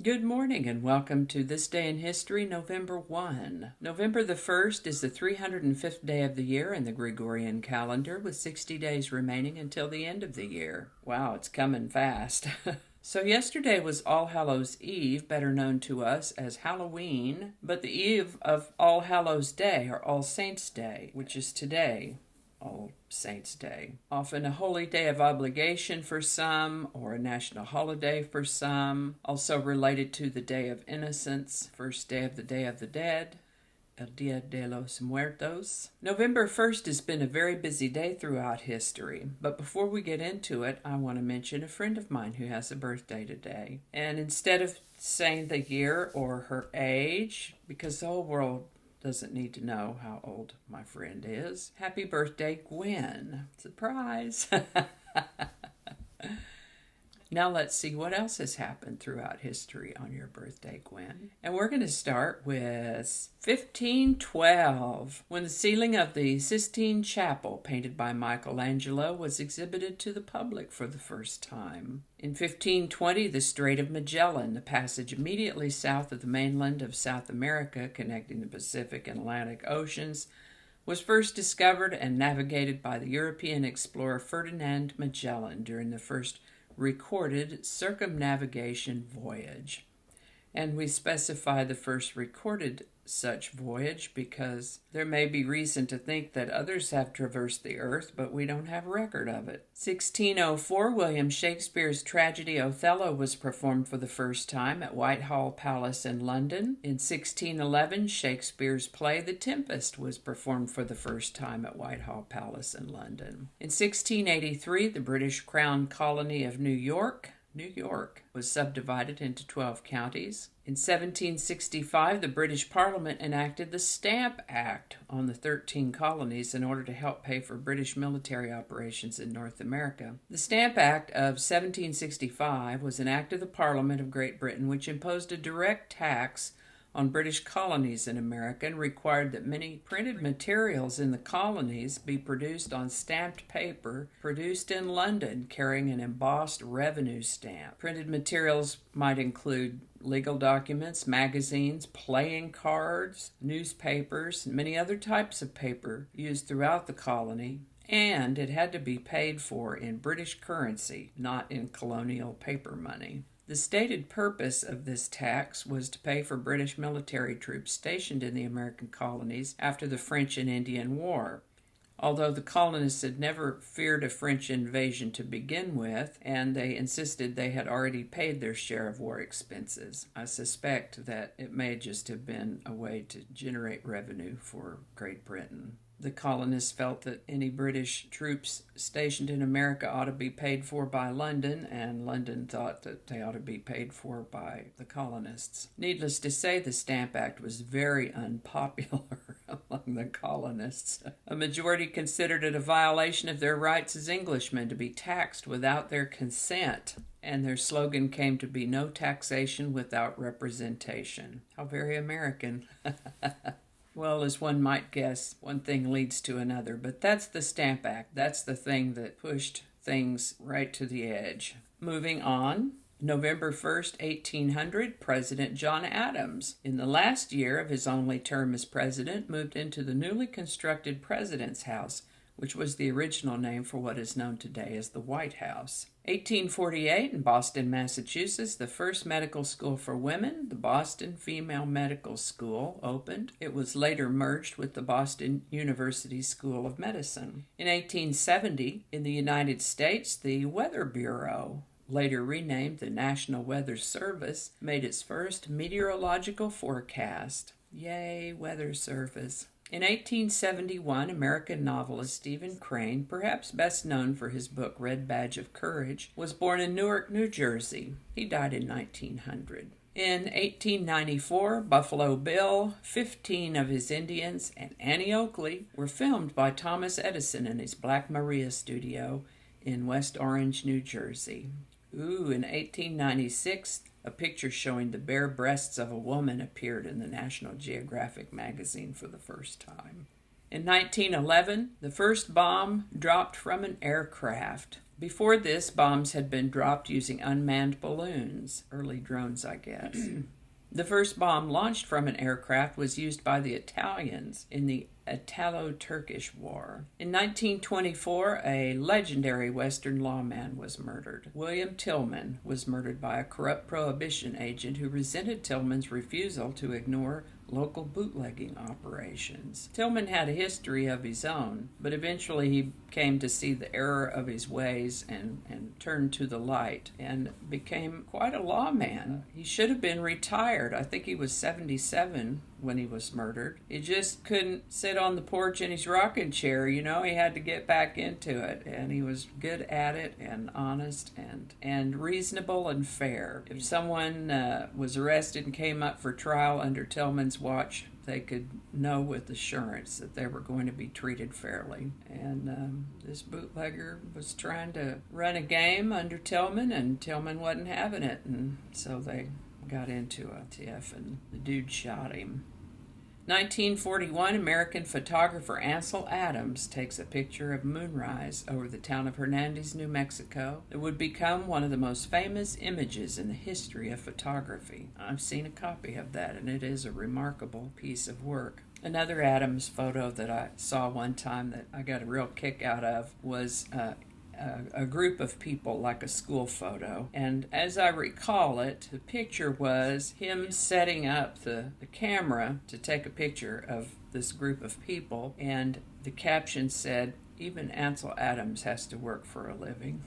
Good morning and welcome to This Day in History, November 1. November the 1st is the 305th day of the year in the Gregorian calendar, with 60 days remaining until the end of the year. Wow, it's coming fast. So yesterday was All Hallows Eve, better known to us as Halloween, but the eve of All Hallows Day, or All Saints' Day, which is today. All Saints' Day. Often a holy day of obligation for some, or a national holiday for some. Also related to the Day of Innocence, first day of the Day of the Dead, El Dia de los Muertos. November 1st has been a very busy day throughout history, but before we get into it, I want to mention a friend of mine who has a birthday today. And instead of saying the year or her age, because the whole world doesn't need to know how old my friend is. Happy birthday, Gwen. Surprise! Now let's see what else has happened throughout history on your birthday, Gwen. And we're going to start with 1512, when the ceiling of the Sistine Chapel, painted by Michelangelo, was exhibited to the public for the first time. In 1520, the Strait of Magellan, the passage immediately south of the mainland of South America, connecting the Pacific and Atlantic Oceans, was first discovered and navigated by the European explorer Ferdinand Magellan during the first recorded circumnavigation voyage. And we specify the first recorded such voyage because there may be reason to think that others have traversed the earth, but we don't have record of it. 1604, William Shakespeare's tragedy Othello was performed for the first time at Whitehall Palace in London. In 1611, Shakespeare's play The Tempest was performed for the first time at Whitehall Palace in London. In 1683, the British Crown colony of New York was subdivided into 12 counties. In 1765, the British Parliament enacted the Stamp Act on the 13 colonies in order to help pay for British military operations in North America. The Stamp Act of 1765 was an act of the Parliament of Great Britain which imposed a direct tax on British colonies in America and required that many printed materials in the colonies be produced on stamped paper produced in London carrying an embossed revenue stamp. Printed materials might include legal documents, magazines, playing cards, newspapers, and many other types of paper used throughout the colony, and it had to be paid for in British currency, not in colonial paper money. The stated purpose of this tax was to pay for British military troops stationed in the American colonies after the French and Indian War. Although the colonists had never feared a French invasion to begin with, and they insisted they had already paid their share of war expenses, I suspect that it may just have been a way to generate revenue for Great Britain. The colonists felt that any British troops stationed in America ought to be paid for by London, and London thought that they ought to be paid for by the colonists. Needless to say, the Stamp Act was very unpopular among the colonists. A majority considered it a violation of their rights as Englishmen to be taxed without their consent, and their slogan came to be "No taxation without representation." How very American. Well, as one might guess, one thing leads to another, but that's the Stamp Act. That's the thing that pushed things right to the edge. Moving on, November 1st, 1800, President John Adams, in the last year of his only term as president, moved into the newly constructed President's House, which was the original name for what is known today as the White House. 1848, in Boston, Massachusetts, the first medical school for women, the Boston Female Medical School, opened. It was later merged with the Boston University School of Medicine. In 1870, in the United States, the Weather Bureau, later renamed the National Weather Service, made its first meteorological forecast. Yay, Weather Service. In 1871, American novelist Stephen Crane, perhaps best known for his book Red Badge of Courage, was born in Newark, New Jersey. He died in 1900. In 1894, Buffalo Bill, 15 of his Indians, and Annie Oakley were filmed by Thomas Edison in his Black Maria studio in West Orange, New Jersey. In 1896, a picture showing the bare breasts of a woman appeared in the National Geographic magazine for the first time. In 1911, the first bomb dropped from an aircraft. Before this, bombs had been dropped using unmanned balloons, early drones, I guess. The first bomb launched from an aircraft was used by the Italians in the Italo-Turkish War. In 1924, a legendary Western lawman was murdered. William Tillman was murdered by a corrupt prohibition agent who resented Tillman's refusal to ignore local bootlegging operations. Tillman had a history of his own, but eventually he came to see the error of his ways and turned to the light and became quite a lawman. He should have been retired. I think he was 77 when he was murdered. He just couldn't sit on the porch in his rocking chair, you know. He had to get back into it, and he was good at it and honest and reasonable and fair. If someone was arrested and came up for trial under Tillman's watch, they could know with assurance that they were going to be treated fairly. And this bootlegger was trying to run a game under Tillman, and Tillman wasn't having it, and so they got into a tiff, and the dude shot him. 1941, American photographer Ansel Adams takes a picture of moonrise over the town of Hernandez, New Mexico. It would become one of the most famous images in the history of photography. I've seen a copy of that, and it is a remarkable piece of work. Another Adams photo that I saw one time that I got a real kick out of was a group of people, like a school photo. And as I recall it, the picture was him setting up the camera to take a picture of this group of people, and the caption said, "Even Ansel Adams has to work for a living."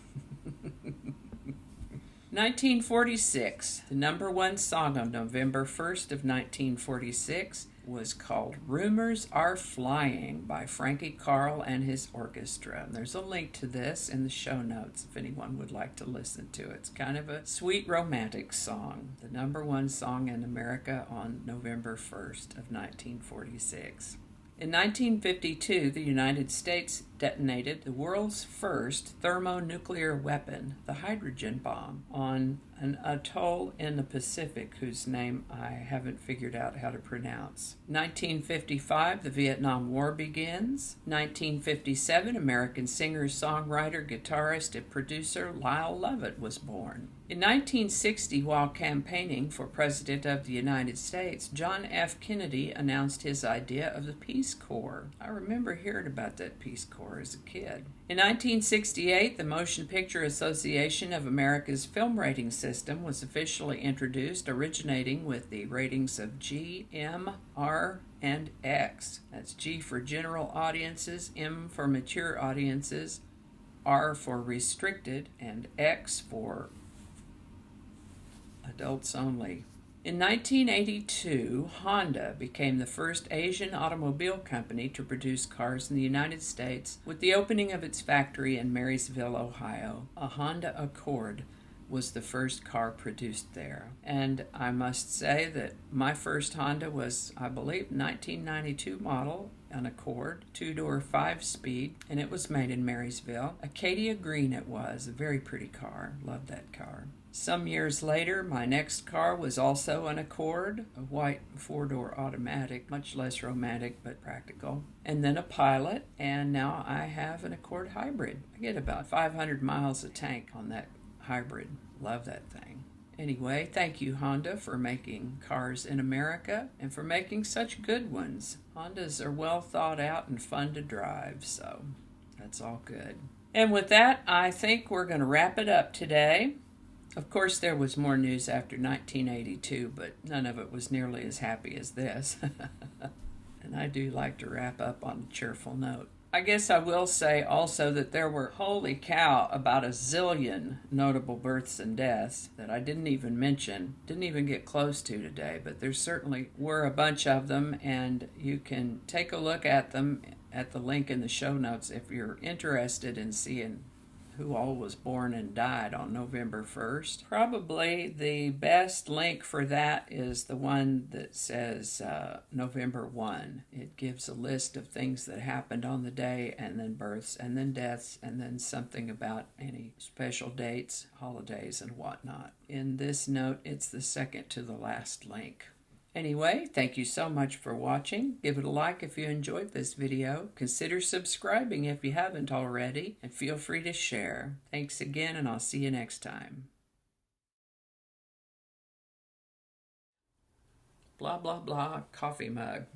1946, the number one song on November 1st of 1946 was called "Rumors Are Flying" by Frankie Carl and his orchestra. And there's a link to this in the show notes if anyone would like to listen to it. It's kind of a sweet romantic song, the number one song in America on November 1st of 1946. In 1952, the United States detonated the world's first thermonuclear weapon, the hydrogen bomb, on an atoll in the Pacific whose name I haven't figured out how to pronounce. 1955, the Vietnam War begins. 1957, American singer, songwriter, guitarist, and producer Lyle Lovett was born. In 1960, while campaigning for President of the United States, John F. Kennedy announced his idea of the Peace Corps. I remember hearing about that Peace Corps as a kid. In 1968, the Motion Picture Association of America's film rating system was officially introduced, originating with the ratings of G, M, R, and X. That's G for general audiences, M for mature audiences, R for restricted, and X for adults only. In 1982, Honda became the first Asian automobile company to produce cars in the United States with the opening of its factory in Marysville, Ohio. A Honda Accord was the first car produced there. And I must say that my first Honda was, I believe, 1992 model, an Accord, 2-door, 5-speed, and it was made in Marysville. Acadia green it was, a very pretty car. Loved that car. Some years later, my next car was also an Accord, a white 4-door automatic, much less romantic but practical, and then a Pilot, and now I have an Accord hybrid. I get about 500 miles a tank on that hybrid. Love that thing. Anyway, thank you, Honda, for making cars in America and for making such good ones. Hondas are well thought out and fun to drive, so that's all good. And with that, I think we're going to wrap it up today. Of course, there was more news after 1982, but none of it was nearly as happy as this. And I do like to wrap up on a cheerful note. I guess I will say also that there were, holy cow, about a zillion notable births and deaths that I didn't even mention, didn't even get close to today, but there certainly were a bunch of them, and you can take a look at them at the link in the show notes if you're interested in seeing who all was born and died on November 1st. Probably the best link for that is the one that says November 1. It gives a list of things that happened on the day, and then births, and then deaths, and then something about any special dates, holidays, and whatnot. In this note, it's the second to the last link. Anyway, thank you so much for watching. Give it a like if you enjoyed this video. Consider subscribing if you haven't already, and feel free to share. Thanks again, and I'll see you next time. Blah, blah, blah, coffee mug.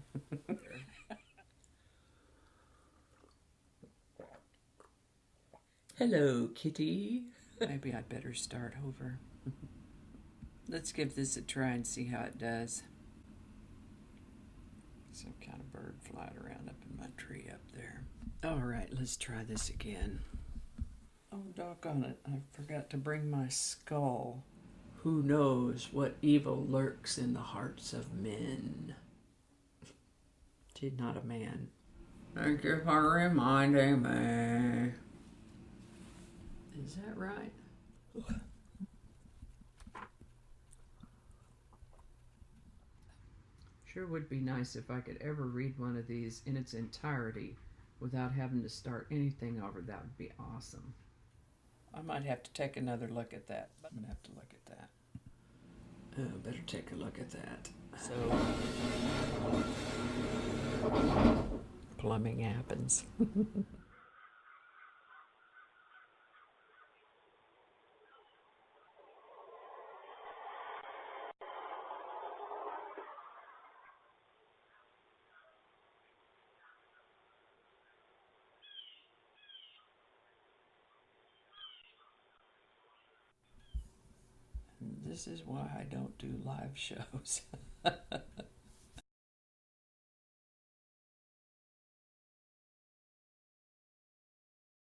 Hello, kitty. Maybe I'd better start over. Let's give this a try and see how it does. Some kind of bird flying around up in my tree up there. All right, let's try this again. Oh, doggone it. I forgot to bring my skull. Who knows what evil lurks in the hearts of men? She's not a man. Thank you for reminding me. Is that right? Sure would be nice if I could ever read one of these in its entirety without having to start anything over. That would be awesome. I might have to take another look at that. I'm going to have to look at that. Better take a look at that. So, plumbing happens. This is why I don't do live shows.